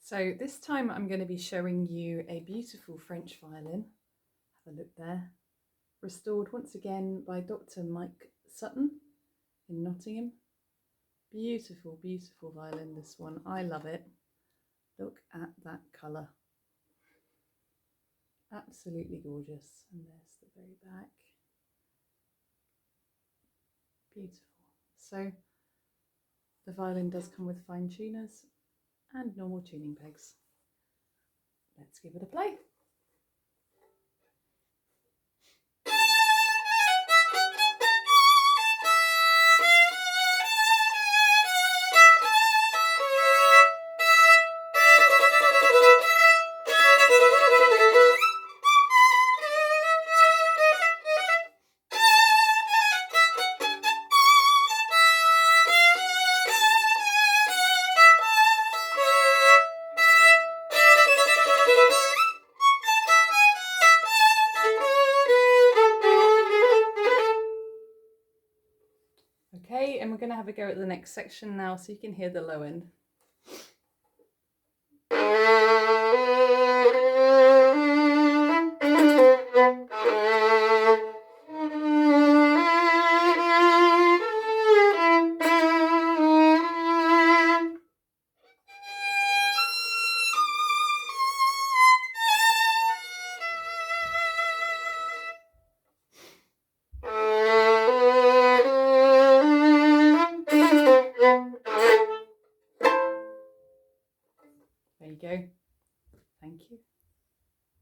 So this time I'm going to be showing you a beautiful French violin. Have a look there. Restored once again by Dr. Mike Sutton in Nottingham. Beautiful, beautiful violin, this one. I love it. Look at that colour. Absolutely gorgeous. And there's the very back. Beautiful. So the violin does come with fine tuners and normal tuning pegs. Let's give it a play. Okay, and we're going to have a go at the next section now so you can hear the low end.